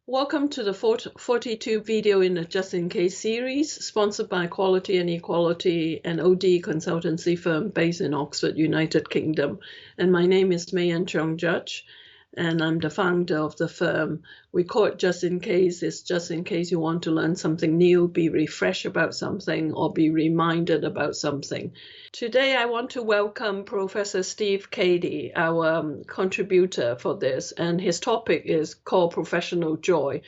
Welcome to the 42 video in the Just In Case series, sponsored by Quality and Equality, an OD consultancy firm based in Oxford, United Kingdom. And my name is Mayan Chung Judge, and I'm the founder of the firm. We call it Just In Case. It's just in case you want to learn something new, be refreshed about something, or be reminded about something. Today, I want to welcome Professor Steve Cady, our contributor for this, and his topic is called Professional Joy.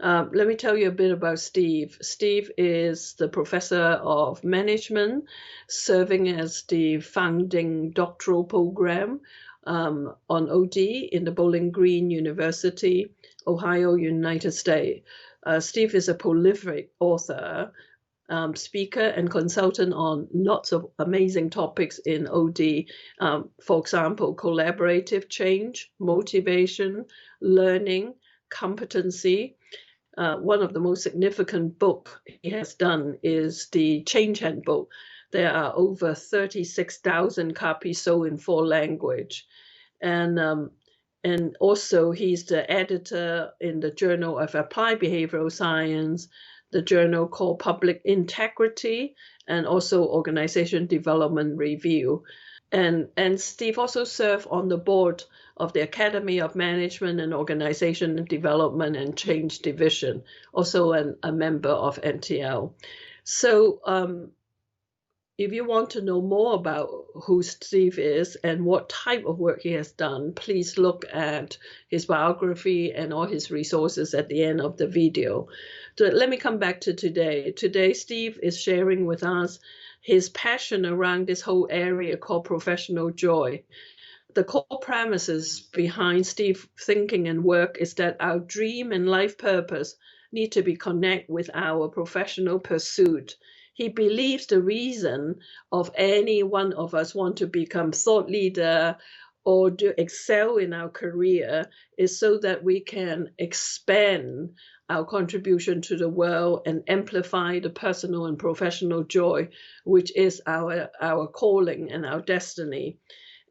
Let me tell you a bit about Steve. Steve is the professor of management, serving as the founding doctoral program on OD in the Bowling Green University, Ohio, United States. Steve is a prolific author, speaker, and consultant on lots of amazing topics in OD. For example, collaborative change, motivation, learning, competency. One of the most significant books he has done is the Change Handbook. There are over 36,000 copies sold in 4 languages. And also he's the editor in the Journal of Applied Behavioral Science, the journal called Public Integrity, and also Organization Development Review. And Steve also served on the board of the Academy of Management and Organization Development and Change Division, also a member of NTL. So if you want to know more about who Steve is and what type of work he has done, please look at his biography and all his resources at the end of the video. So let me come back to today. Today, Steve is sharing with us his passion around this whole area called professional joy. The core premises behind Steve's thinking and work is that our dream and life purpose need to be connected with our professional pursuit. He believes the reason of any one of us want to become thought leader or to excel in our career is so that we can expand our contribution to the world and amplify the personal and professional joy, which is our calling and our destiny.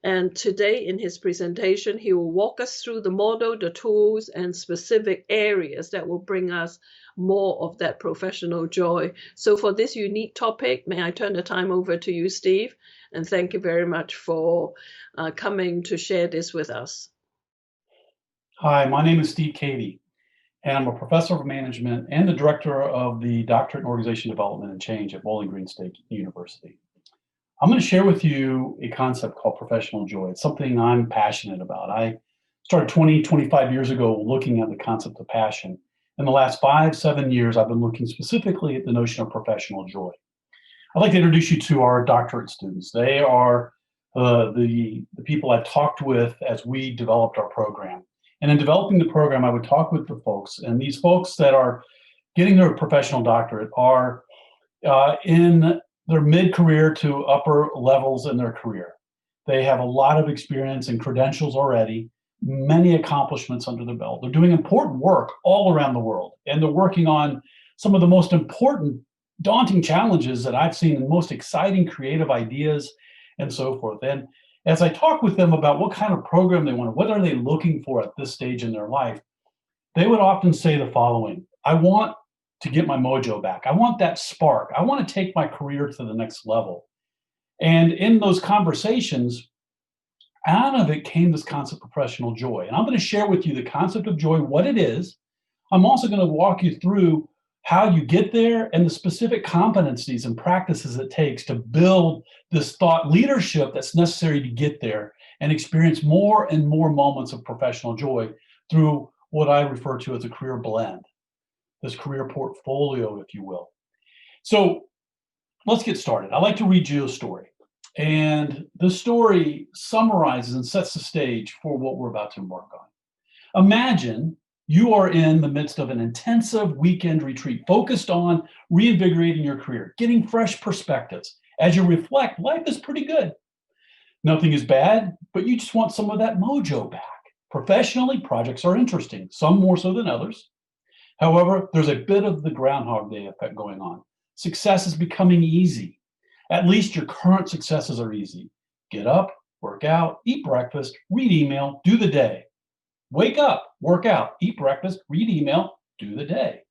And today in his presentation, he will walk us through the model, the tools, and specific areas that will bring us more of that professional joy. So for this unique topic, may I turn the time over to you, Steve? And thank you very much for coming to share this with us. Hi, my name is Steve Cady, and I'm a professor of management and the director of the Doctorate in Organization Development and Change at Bowling Green State University. I'm going to share with you a concept called professional joy. It's something I'm passionate about. I started 25 years ago looking at the concept of passion. In the last 5-7 years, I've been looking specifically at the notion of professional joy. I'd like to introduce you to our doctorate students. They are the people I've talked with as we developed our program. And in developing the program, I would talk with the folks, and these folks that are getting their professional doctorate are in their mid-career to upper levels in their career. They have a lot of experience and credentials already, many accomplishments under their belt. They're doing important work all around the world, and they're working on some of the most important, daunting challenges that I've seen, and most exciting creative ideas and so forth. And as I talk with them about what kind of program they want, what are they looking for at this stage in their life, they would often say the following: I want to get my mojo back. I want that spark. I want to take my career to the next level. And in those conversations, out of it came this concept of professional joy. And I'm going to share with you the concept of joy, what it is. I'm also going to walk you through how you get there and the specific competencies and practices it takes to build this thought leadership that's necessary to get there and experience more and more moments of professional joy through what I refer to as a career blend, this career portfolio, if you will. So let's get started. I'd like to read you a story. And the story summarizes and sets the stage for what we're about to embark on. Imagine you are in the midst of an intensive weekend retreat focused on reinvigorating your career, getting fresh perspectives. As you reflect, life is pretty good. Nothing is bad, but you just want some of that mojo back. Professionally, projects are interesting, some more so than others. However, there's a bit of the Groundhog Day effect going on. Success is becoming easy. At least your current successes are easy. Get up, work out, eat breakfast, read email, do the day. Wake up, work out, eat breakfast, read email, do the day.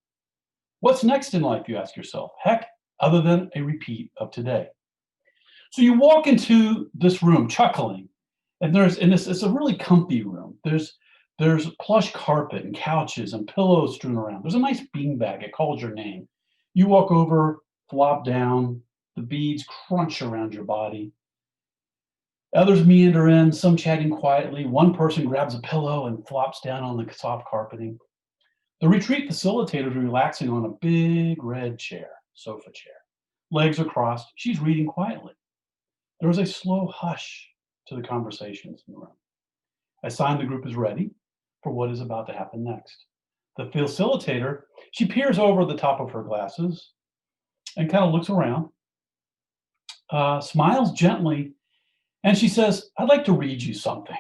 What's next in life, you ask yourself? Heck, other than a repeat of today. So you walk into this room chuckling, and it's a really comfy room. There's plush carpet and couches and pillows strewn around. There's a nice beanbag. It calls your name. You walk over, flop down, the beads crunch around your body. Others meander in, some chatting quietly. One person grabs a pillow and flops down on the soft carpeting. The retreat facilitator is relaxing on a big red chair, sofa chair. Legs are crossed. She's reading quietly. There is a slow hush to the conversations in the room. A sign the group is ready for what is about to happen next. The facilitator, she peers over the top of her glasses and kind of looks around, smiles gently, and she says, "I'd like to read you something."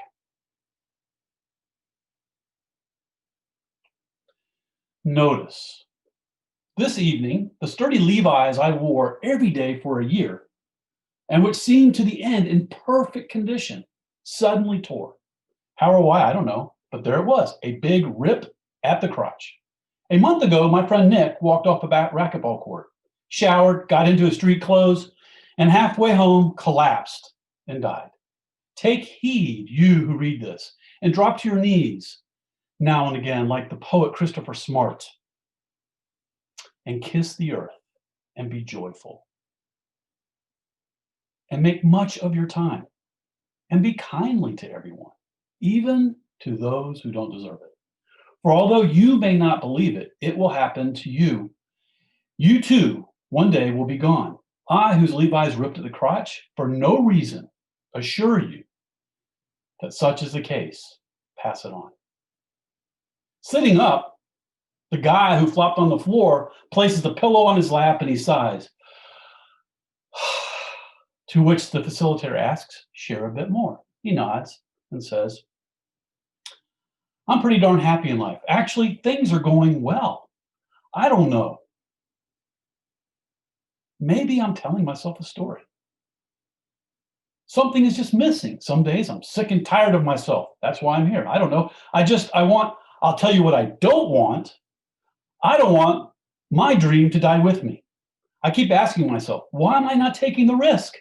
Notice, this evening, the sturdy Levi's I wore every day for a year, and which seemed to the end in perfect condition, suddenly tore. How or why, I don't know, but there it was, a big rip at the crotch. A month ago, my friend Nick walked off a racquetball court, showered, got into his street clothes, and halfway home collapsed and died. Take heed, you who read this, and drop to your knees now and again, like the poet Christopher Smart, and kiss the earth and be joyful. And make much of your time, and be kindly to everyone, even to those who don't deserve it. For although you may not believe it, it will happen to you. You too, one day will be gone. I, whose Levi's ripped at the crotch, for no reason, assure you that such is the case. Pass it on. Sitting up, the guy who flopped on the floor places the pillow on his lap and he sighs. To which the facilitator asks, "Share a bit more." He nods and says, "I'm pretty darn happy in life. Actually, things are going well. I don't know. Maybe I'm telling myself a story. Something is just missing. Some days I'm sick and tired of myself. That's why I'm here. I don't know. I'll tell you what I don't want. I don't want my dream to die with me. I keep asking myself, why am I not taking the risk?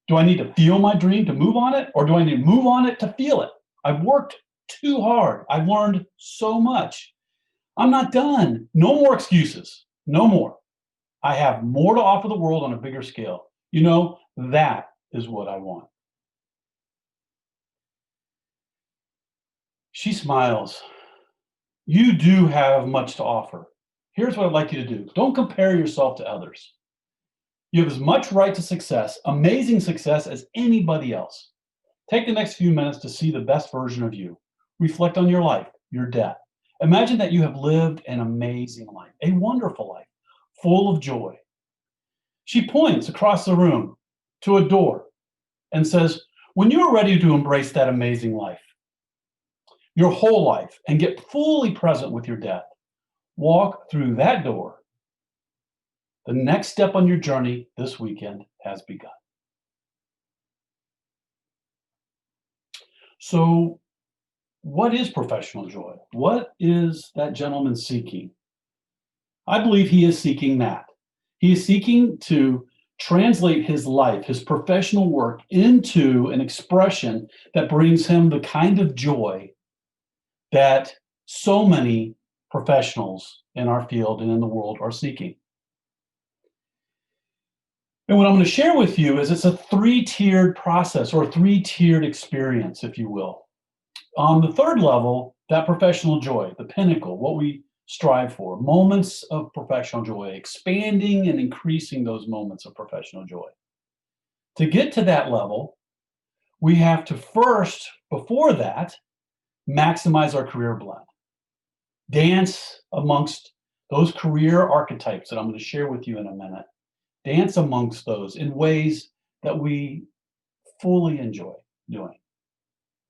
Do I need to feel my dream to move on it, or do I need to move on it to feel it? I've worked too hard. I've learned so much. I'm not done. No more excuses. No more. I have more to offer the world on a bigger scale. You know, that is what I want." She smiles. You do have much to offer. Here's what I'd like you to do. Don't compare yourself to others. You have as much right to success, amazing success, as anybody else. Take the next few minutes to see the best version of you. Reflect on your life, your death. Imagine that you have lived an amazing life, a wonderful life, full of joy. She points across the room to a door and says, when you're ready to embrace that amazing life, your whole life, and get fully present with your death, walk through that door. The next step on your journey this weekend has begun. So, what is professional joy? What is that gentleman seeking? I believe he is seeking that. He is seeking to translate his life, his professional work, into an expression that brings him the kind of joy that so many professionals in our field and in the world are seeking. And what I'm going to share with you is it's a three-tiered process, or a three-tiered experience, if you will. On the third level, that professional joy, the pinnacle, what we strive for, moments of professional joy, expanding and increasing those moments of professional joy. To get to that level, we have to first, before that, maximize our career blend. Dance amongst those career archetypes that I'm going to share with you in a minute. Dance amongst those in ways that we fully enjoy doing.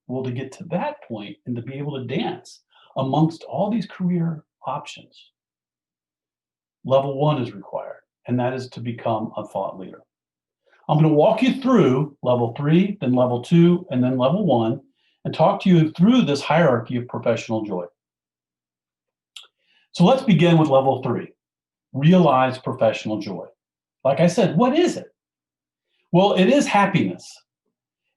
Well, to get to that point and to be able to dance amongst all these career options, level one is required, and that is to become a thought leader. I'm going to walk you through level 3, then level 2, and then level 1, and talk to you through this hierarchy of professional joy. So let's begin with level 3, realize professional joy. Like I said, what is it? Well, it is happiness.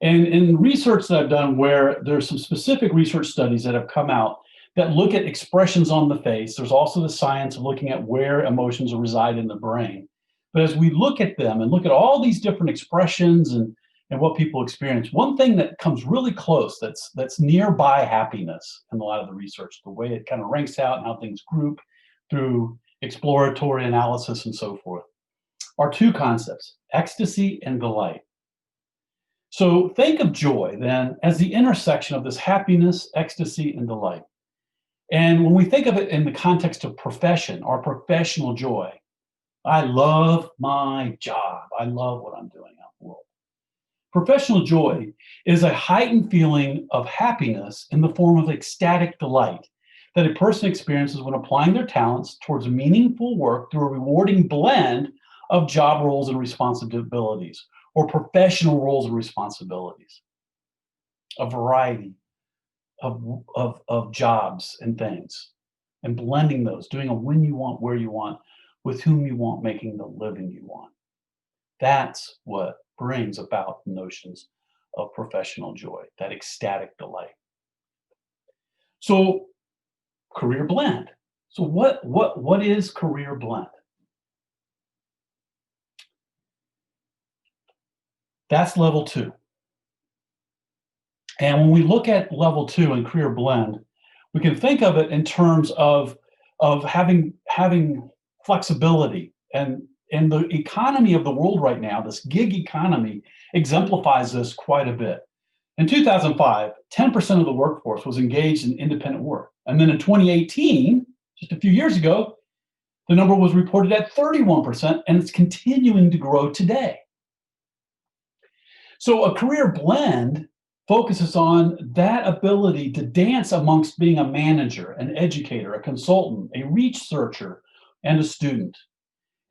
And in research that I've done, where there's some specific research studies that have come out that look at expressions on the face, there's also the science of looking at where emotions reside in the brain. But as we look at them and look at all these different expressions and what people experience, one thing that comes really close that's nearby happiness in a lot of the research, the way it kind of ranks out and how things group through exploratory analysis and so forth, are two concepts: ecstasy and delight. So think of joy then as the intersection of this happiness, ecstasy, and delight. And when we think of it in the context of profession, our professional joy, I love my job. I love what I'm doing out in the world. Professional joy is a heightened feeling of happiness in the form of ecstatic delight that a person experiences when applying their talents towards meaningful work through a rewarding blend of job roles and responsibilities, or professional roles and responsibilities, a variety of jobs and things, and blending those, doing a when you want, where you want, with whom you want, making the living you want. That's what brings about the notions of professional joy, that ecstatic delight. So career blend. So what is career blend? That's level 2. And when we look at level 2 and career blend, we can think of it in terms of having flexibility. And the economy of the world right now, this gig economy, exemplifies this quite a bit. In 2005, 10% of the workforce was engaged in independent work. And then in 2018, just a few years ago, the number was reported at 31%, and it's continuing to grow today. So a career blend focuses on that ability to dance amongst being a manager, an educator, a consultant, a researcher, and a student.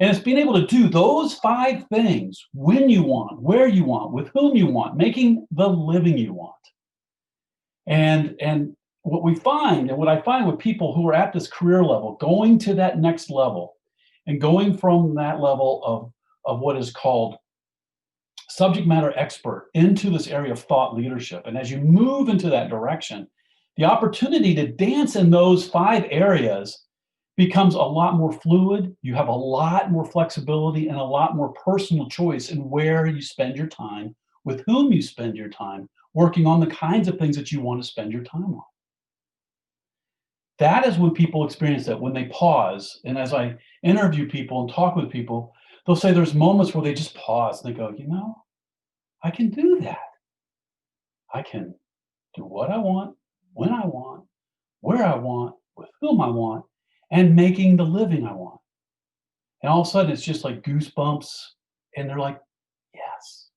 And it's being able to do those 5 things when you want, where you want, with whom you want, making the living you want. And what we find, and what I find with people who are at this career level, going to that next level, and going from that level of what is called subject matter expert into this area of thought leadership. And as you move into that direction, the opportunity to dance in those 5 areas becomes a lot more fluid. You have a lot more flexibility and a lot more personal choice in where you spend your time, with whom you spend your time, working on the kinds of things that you want to spend your time on. That is when people experience that, when they pause. And as I interview people and talk with people, they'll say there's moments where they just pause and they go, you know, I can do that. I can do what I want, when I want, where I want, with whom I want, and making the living I want. And all of a sudden it's just like goosebumps, and they're like, yes,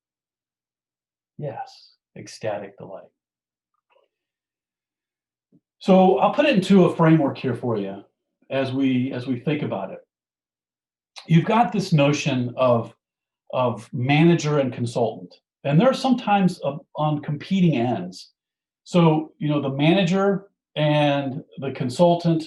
yes, ecstatic delight. So I'll put it into a framework here for you as we think about it. You've got this notion of manager and consultant, and they're sometimes on competing ends. So, you know, the manager and the consultant,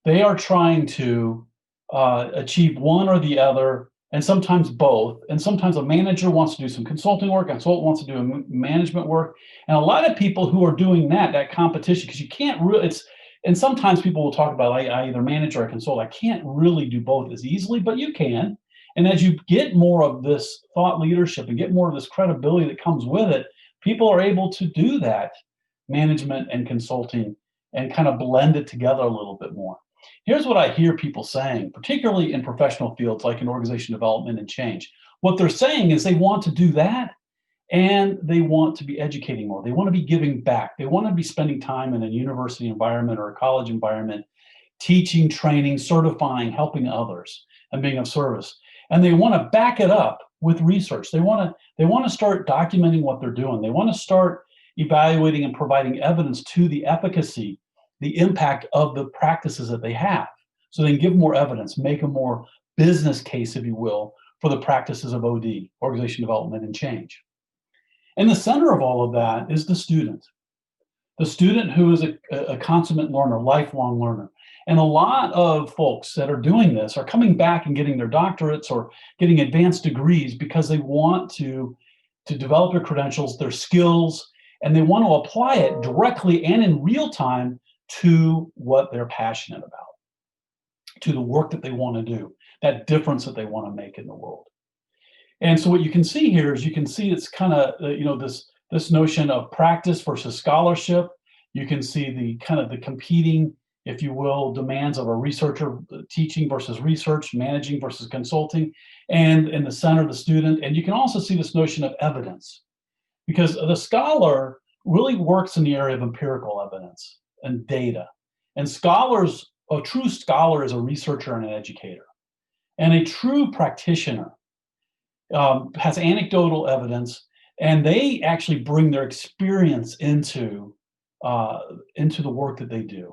they are trying to achieve one or the other, and sometimes both. And sometimes a manager wants to do some consulting work, a consultant wants to do management work. And a lot of people who are doing that competition, because you can't really, and sometimes people will talk about, I either manage or I consult. I can't really do both as easily, but you can. And as you get more of this thought leadership and get more of this credibility that comes with it, people are able to do that management and consulting and kind of blend it together a little bit more. Here's what I hear people saying, particularly in professional fields like in organization development and change. What they're saying is they want to do that, and they want to be educating more. They want to be giving back. They want to be spending time in a university environment or a college environment, teaching, training, certifying, helping others, and being of service. And they want to back it up with research. They want to start documenting what they're doing. They want to start evaluating and providing evidence to the efficacy, the impact of the practices that they have. So they can give more evidence, make a more business case, if you will, for the practices of OD, organization development and change. And the center of all of that is the student. the student who is a consummate learner, lifelong learner. And a lot of folks that are doing this are coming back and getting their doctorates or getting advanced degrees because they want to develop their credentials, their skills, and they want to apply it directly and in real time to what they're passionate about, to the work that they want to do, that difference that they want to make in the world. And so what you can see here is you can see it's kind of, this notion of practice versus scholarship. You can see the kind of the competing, if you will, demands of a researcher, teaching versus research, managing versus consulting, and in the center, the student. And you can also see this notion of evidence, because the scholar really works in the area of empirical evidence and data. And scholars, a true scholar is a researcher and an educator. And a true practitioner has anecdotal evidence, and they actually bring their experience into the work that they do.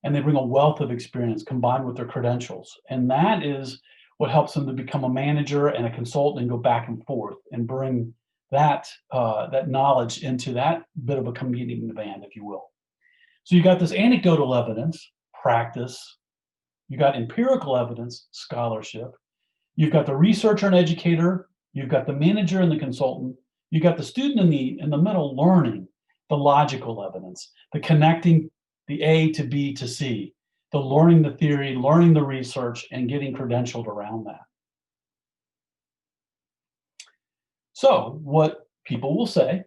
And they bring a wealth of experience combined with their credentials. And that is what helps them to become a manager and a consultant and go back and forth and bring that knowledge into that bit of a competing demand, if you will. So you got this anecdotal evidence, practice. You got empirical evidence, scholarship. You've got the researcher and educator. You've got the manager and the consultant. You've got the student in the middle learning, the logical evidence, the connecting the A to B to C, the learning the theory, learning the research, and getting credentialed around that. So what people will say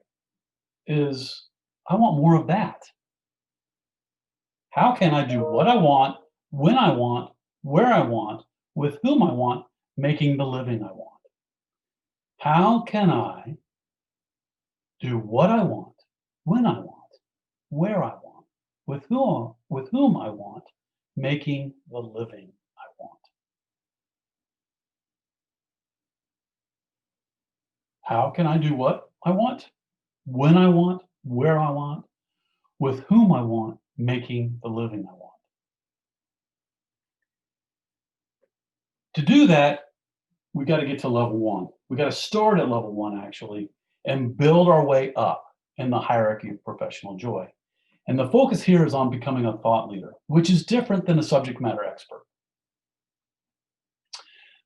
is, I want more of that. How can I do what I want, when I want, where I want, with whom I want, making the living I want? How can I do what I want, when I want, where I want, with whom I want, making the living I want? How can I do what I want, when I want, where I want, with whom I want, making the living I want? To do that, we got to get to level one. We got to start at level one, actually, and build our way up in the hierarchy of professional joy. And the focus here is on becoming a thought leader, which is different than a subject matter expert.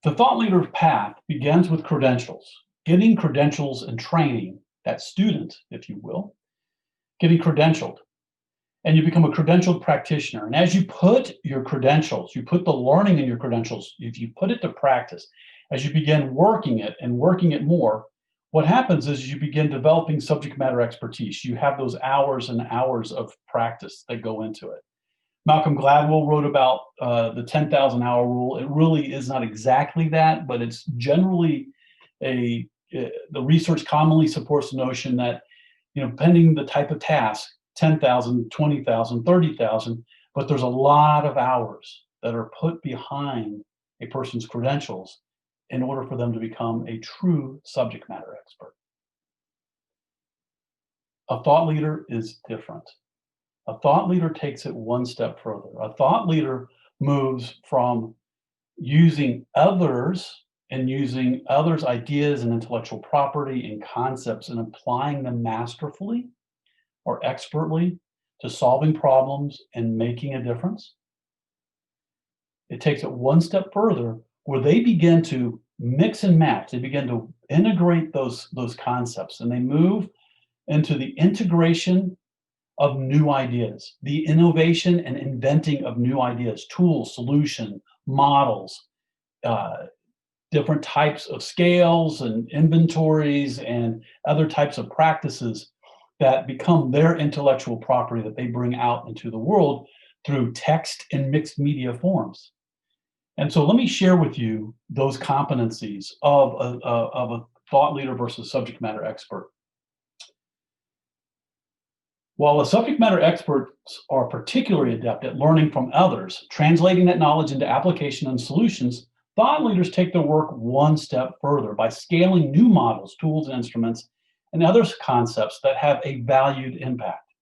The thought leader path begins with credentials, getting credentials and training, that student, if you will, getting credentialed. And you become a credentialed practitioner. And as you put your credentials, you put the learning in your credentials, if you put it to practice, as you begin working it and working it more, what happens is you begin developing subject matter expertise. You have those hours and hours of practice that go into it. Malcolm Gladwell wrote about the 10,000 hour rule. It really is not exactly that, but it's generally the research commonly supports the notion that, depending the type of task, 10,000, 20,000, 30,000, but there's a lot of hours that are put behind a person's credentials in order for them to become a true subject matter expert. A thought leader is different. A thought leader takes it one step further. A thought leader moves from using others and using others' ideas and intellectual property and concepts and applying them masterfully or expertly to solving problems and making a difference. It takes it one step further where they begin to mix and match. They begin to integrate those concepts, and they move into the integration of new ideas, the innovation and inventing of new ideas, tools, solution, models, different types of scales and inventories and other types of practices that become their intellectual property that they bring out into the world through text and mixed media forms. And so let me share with you those competencies of a thought leader versus subject matter expert. While the subject matter experts are particularly adept at learning from others, translating that knowledge into application and solutions, thought leaders take their work one step further by scaling new models, tools, and instruments, and other concepts that have a valued impact.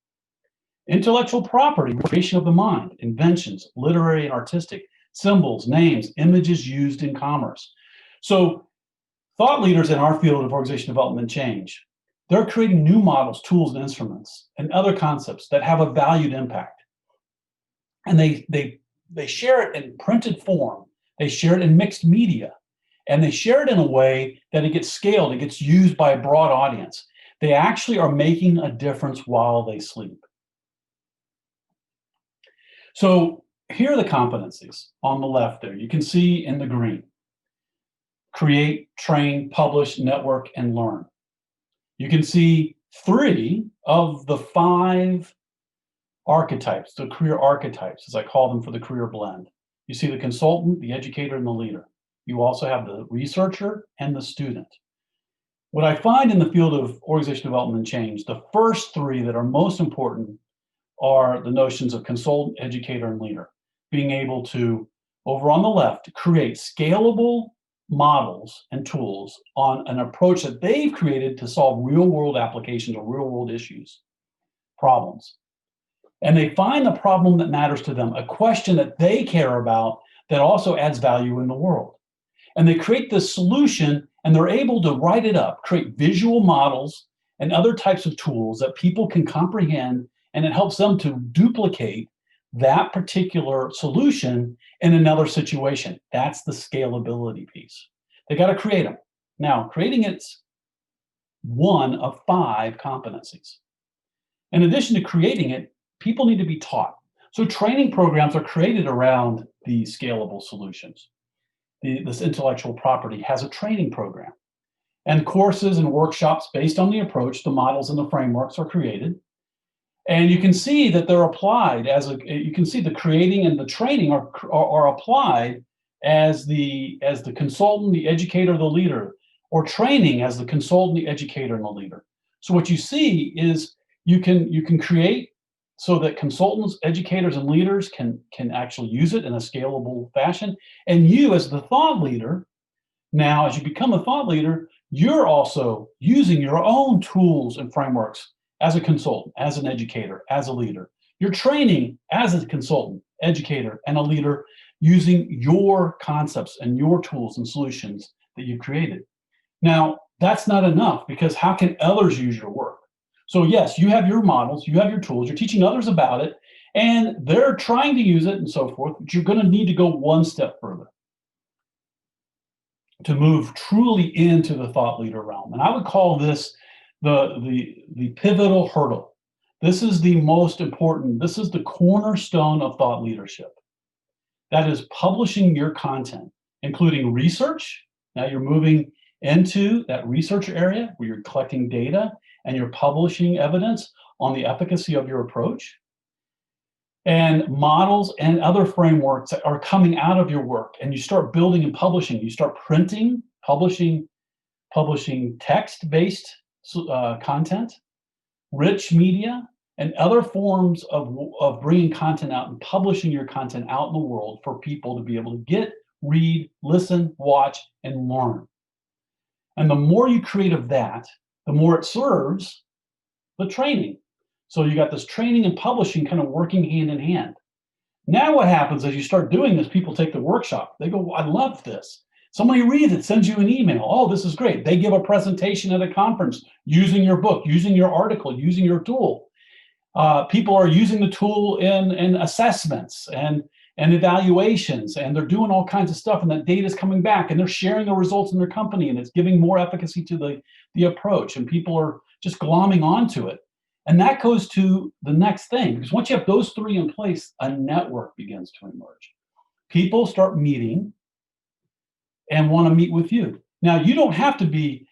Intellectual property, creation of the mind, inventions, literary and artistic, symbols, names, images used in commerce. So thought leaders in our field of organization development change They're creating new models, tools, and instruments, and other concepts that have a valued impact. And they share it in printed form. They share it in mixed media. And they share it in a way that it gets scaled, it gets used by a broad audience. They actually are making a difference while they sleep. So here are the competencies on the left there. You can see in the green: create, train, publish, network, and learn. You can see 3 of the 5 archetypes, the career archetypes, as I call them, for the career blend. You see the consultant, the educator, and the leader. You also have the researcher and the student. What I find in the field of organization development and change, the first 3 that are most important are the notions of consultant, educator, and leader. Being able to, over on the left, create scalable models and tools on an approach that they've created to solve real-world applications or real-world issues, problems. And they find the problem that matters to them, a question that they care about that also adds value in the world. And they create this solution, and they're able to write it up, create visual models and other types of tools that people can comprehend, and it helps them to duplicate that particular solution in another situation. That's the scalability piece. They got to create them. Now, creating it's one of 5 competencies. In addition to creating it, people need to be taught. So training programs are created around these scalable solutions. This intellectual property has a training program. And courses and workshops based on the approach, the models and the frameworks are created. And you can see that they're applied you can see the creating and the training are applied as the consultant, the educator, the leader, or training as the consultant, the educator, and the leader. So what you see is you can create so that consultants, educators, and leaders can actually use it in a scalable fashion. And you, as the thought leader, now as you become a thought leader, you're also using your own tools and frameworks as a consultant, as an educator, as a leader. You're training as a consultant, educator, and a leader using your concepts and your tools and solutions that you've created. Now, that's not enough, because how can others use your work? So yes, you have your models, you have your tools, you're teaching others about it, and they're trying to use it and so forth, but you're going to need to go one step further to move truly into the thought leader realm. And I would call this the pivotal hurdle. This is the most important, this is the cornerstone of thought leadership. That is publishing your content, including research. Now you're moving into that research area where you're collecting data and you're publishing evidence on the efficacy of your approach. And models and other frameworks that are coming out of your work, and you start building and publishing. You start printing, publishing text-based content, rich media, and other forms of bringing content out and publishing your content out in the world for people to be able to get, read, listen, watch, and learn. And the more you create of that, the more it serves the training. So you got this training and publishing kind of working hand in hand. Now what happens as you start doing this, people take the workshop. They go, I love this. Somebody reads it, sends you an email. Oh, this is great. They give a presentation at a conference using your book, using your article, using your tool. People are using the tool in assessments and evaluations, and they're doing all kinds of stuff, and that data is coming back, and they're sharing the results in their company, and it's giving more efficacy to the approach, and people are just glomming onto it. And that goes to the next thing, because once you have those 3 in place, a network begins to emerge. People start meeting and want to meet with you. Now, you don't have to be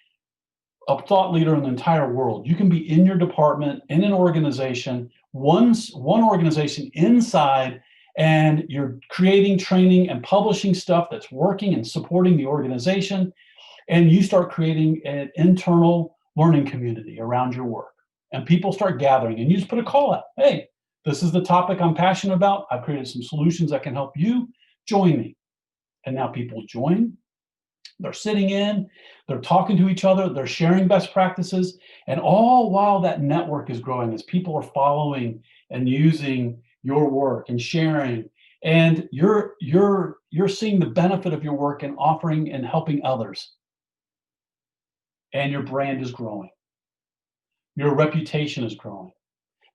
a thought leader in the entire world. You can be in your department, in an organization, one organization inside, and you're creating, training, and publishing stuff that's working and supporting the organization. And you start creating an internal learning community around your work. And people start gathering, and you just put a call out. Hey, this is the topic I'm passionate about. I've created some solutions that can help you. Join me. And now people join. They're sitting in, they're talking to each other, they're sharing best practices, and all while that network is growing, as people are following and using your work and sharing, and you're seeing the benefit of your work and offering and helping others, and your brand is growing. Your reputation is growing.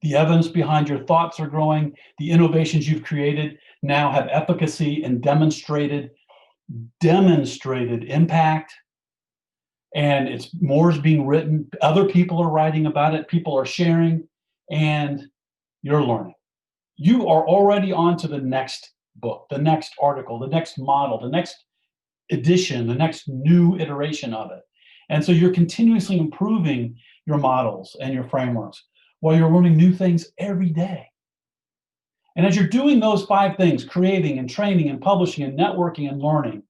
The evidence behind your thoughts are growing. The innovations you've created now have efficacy and demonstrated impact. And more is being written. Other people are writing about it. People are sharing, and you're learning. You are already on to the next book, the next article, the next model, the next edition, the next new iteration of it. And so you're continuously improving your models and your frameworks while you're learning new things every day. And as you're doing those 5 things, creating and training and publishing and networking and learning,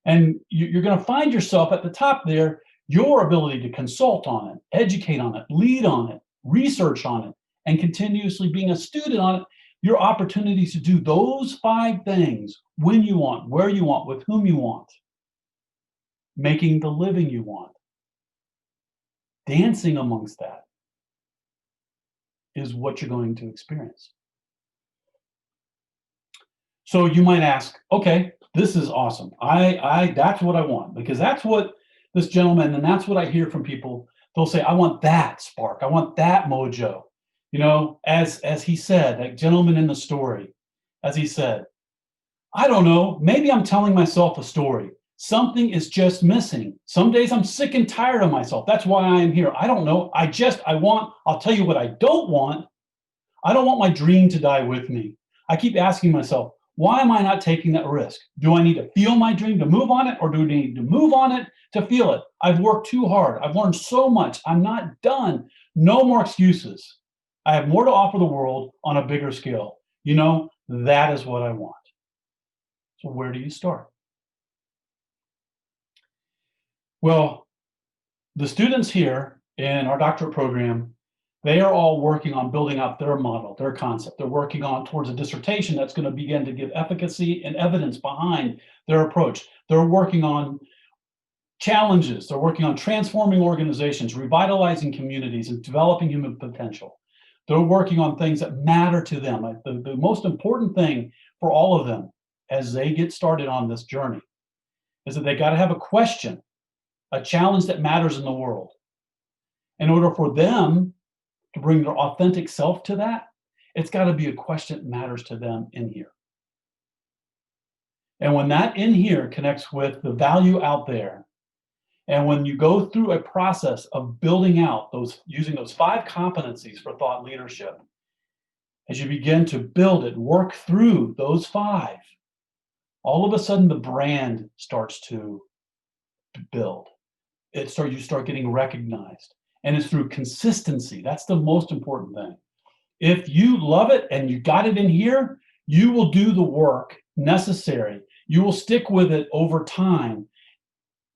and you're going to find yourself at the top there, your ability to consult on it, educate on it, lead on it, research on it, and continuously being a student on it, your opportunities to do those 5 things when you want, where you want, with whom you want, making the living you want, dancing amongst that is what you're going to experience. So you might ask, okay, this is awesome. That's what I want, because that's what this gentleman, and that's what I hear from people. They'll say, I want that spark. I want that mojo. You know, as he said, that gentleman in the story, as he said, I don't know, maybe I'm telling myself a story. Something is just missing. Some days I'm sick and tired of myself. That's why I am here. I don't know. I'll tell you what I don't want. I don't want my dream to die with me. I keep asking myself, why am I not taking that risk? Do I need to feel my dream to move on it, or do I need to move on it to feel it? I've worked too hard. I've learned so much. I'm not done. No more excuses. I have more to offer the world on a bigger scale. You know, that is what I want. So where do you start? Well, the students here in our doctorate program, they are all working on building out their model, their concept. They're working on towards a dissertation that's going to begin to give efficacy and evidence behind their approach. They're working on challenges. They're working on transforming organizations, revitalizing communities, and developing human potential. They're working on things that matter to them. The most important thing for all of them as they get started on this journey is that they got to have a question, a challenge that matters in the world. In order for them to bring their authentic self to that, it's got to be a question that matters to them in here. And when that in here connects with the value out there, and when you go through a process of building out using those 5 competencies for thought leadership, as you begin to build it, work through those 5, all of a sudden the brand starts to build. You start getting recognized. And it's through consistency. That's the most important thing. If you love it and you got it in here, you will do the work necessary. You will stick with it over time.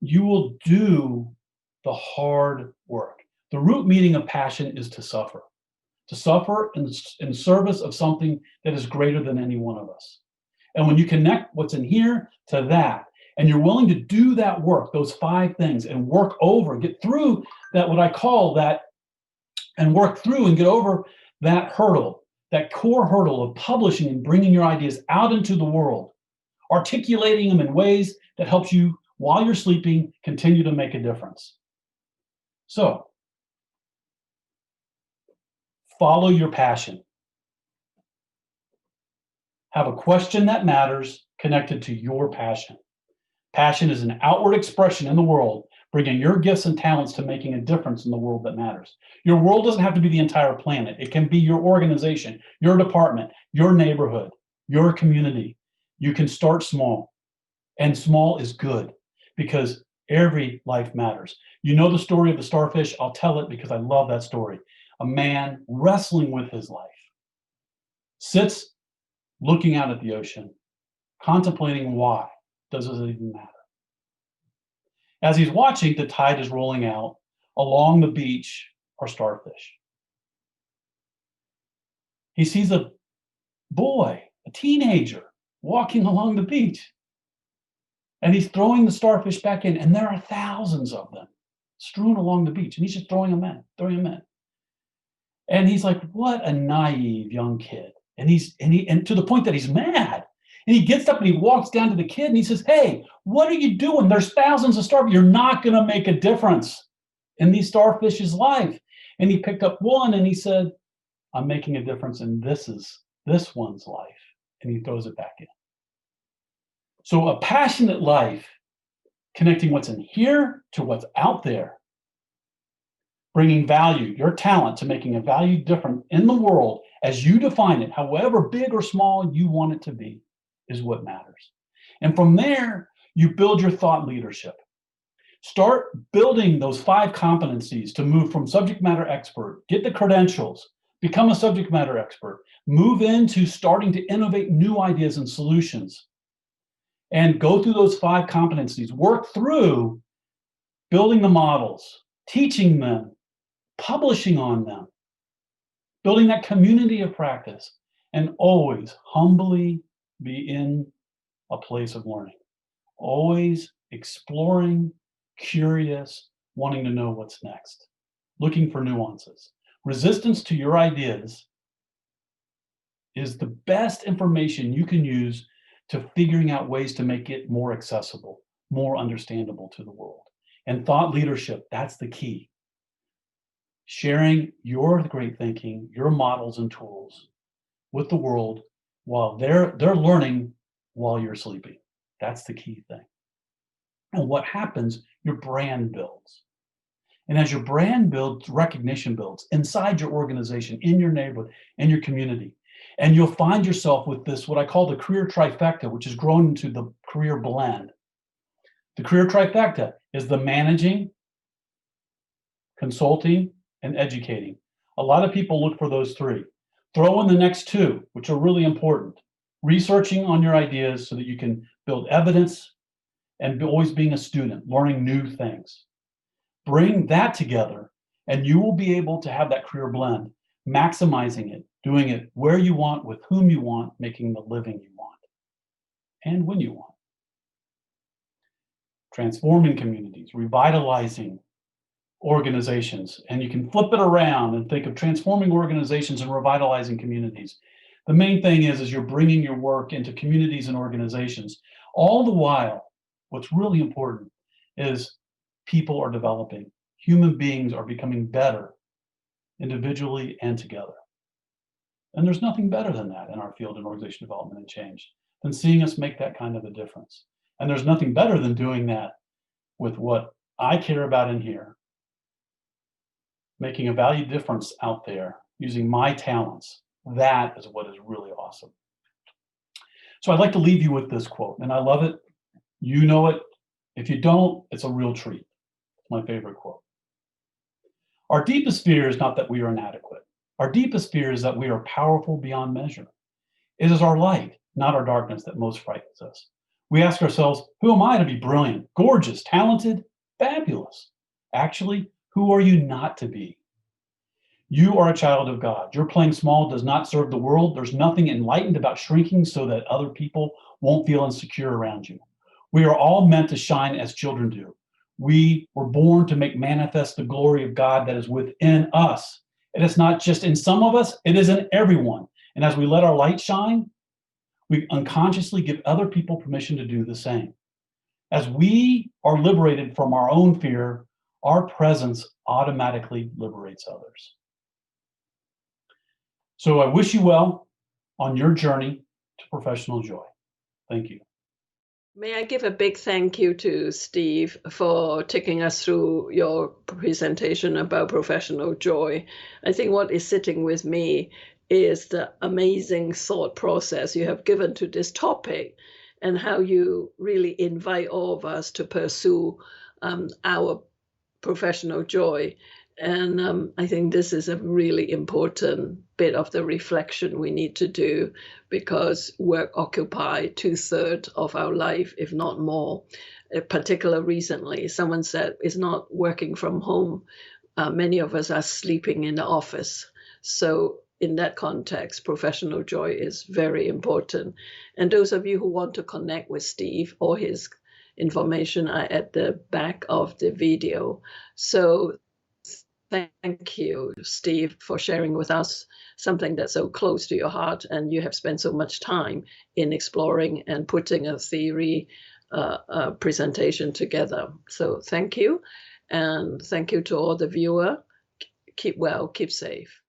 You will do the hard work. The root meaning of passion is to suffer in service of something that is greater than any one of us. And when you connect what's in here to that, and you're willing to do that work, those 5 things, and get through that, what I call that, and work through and get over that hurdle, that core hurdle of publishing and bringing your ideas out into the world, articulating them in ways that helps you, while you're sleeping, continue to make a difference. So, follow your passion. Have a question that matters connected to your passion. Passion is an outward expression in the world, bringing your gifts and talents to making a difference in the world that matters. Your world doesn't have to be the entire planet. It can be your organization, your department, your neighborhood, your community. You can start small, and small is good because every life matters. You know the story of the starfish? I'll tell it because I love that story. A man wrestling with his life sits looking out at the ocean, contemplating why. Does it even matter? As he's watching, the tide is rolling out. Along the beach are starfish. He sees a boy, a teenager, walking along the beach. And he's throwing the starfish back in, and there are thousands of them strewn along the beach. And he's just throwing them in. And he's like, what a naive young kid. And to the point that he's mad. And he gets up and he walks down to the kid and he says, hey, what are you doing? There's thousands of starfish. You're not going to make a difference in these starfish's life. And he picked up one and he said, I'm making a difference in this one's life. And he throws it back in. So a passionate life, connecting what's in here to what's out there, bringing value, your talent, to making a value different in the world as you define it, however big or small you want it to be, is what matters. And from there, you build your thought leadership. Start building those 5 competencies to move from subject matter expert, get the credentials, become a subject matter expert, move into starting to innovate new ideas and solutions, and go through those 5 competencies, work through building the models, teaching them, publishing on them, building that community of practice, and always humbly be in a place of learning, always exploring, curious, wanting to know what's next, looking for nuances. Resistance to your ideas is the best information you can use to figuring out ways to make it more accessible, more understandable to the world. And thought leadership, that's the key. Sharing your great thinking, your models and tools with the world while they're learning while you're sleeping. That's the key thing. And what happens, your brand builds. And as your brand builds, recognition builds inside your organization, in your neighborhood, in your community. And you'll find yourself with this, what I call the career trifecta, which has grown into the career blend. The career trifecta is the managing, consulting, and educating. A lot of people look for those 3. Throw in the next 2, which are really important. Researching on your ideas so that you can build evidence, and always being a student, learning new things. Bring that together, and you will be able to have that career blend, maximizing it, doing it where you want, with whom you want, making the living you want, and when you want. Transforming communities, revitalizing organizations, and you can flip it around and think of transforming organizations and revitalizing communities. The main thing is you're bringing your work into communities and organizations. All the while, what's really important is people are developing. Human beings are becoming better individually and together. And there's nothing better than that in our field in organization development and change than seeing us make that kind of a difference. And there's nothing better than doing that with what I care about in here, making a value difference out there using my talents. That is what is really awesome. So I'd like to leave you with this quote, and I love it. You know it. If you don't, it's a real treat. It's my favorite quote. Our deepest fear is not that we are inadequate. Our deepest fear is that we are powerful beyond measure. It is our light, not our darkness, that most frightens us. We ask ourselves, who am I to be brilliant, gorgeous, talented, fabulous? Actually, who are you not to be? You are a child of God. Your playing small does not serve the world. There's nothing enlightened about shrinking so that other people won't feel insecure around you. We are all meant to shine as children do. We were born to make manifest the glory of God that is within us. It is not just in some of us, it is in everyone. And as we let our light shine, we unconsciously give other people permission to do the same. As we are liberated from our own fear, our presence automatically liberates others. So I wish you well on your journey to professional joy. Thank you. May I give a big thank you to Steve for taking us through your presentation about professional joy. I think what is sitting with me is the amazing thought process you have given to this topic and how you really invite all of us to pursue our professional joy. And I think this is a really important bit of the reflection we need to do, because work occupies 2/3 of our life, if not more. Particularly recently, someone said it's not working from home. Many of us are sleeping in the office. So in that context, professional joy is very important. And those of you who want to connect with Steve, or his information are at the back of the video. So thank you, Steve, for sharing with us something that's so close to your heart, and you have spent so much time in exploring and putting a theory presentation together. So thank you, and thank you to all the viewer. keep well, keep safe.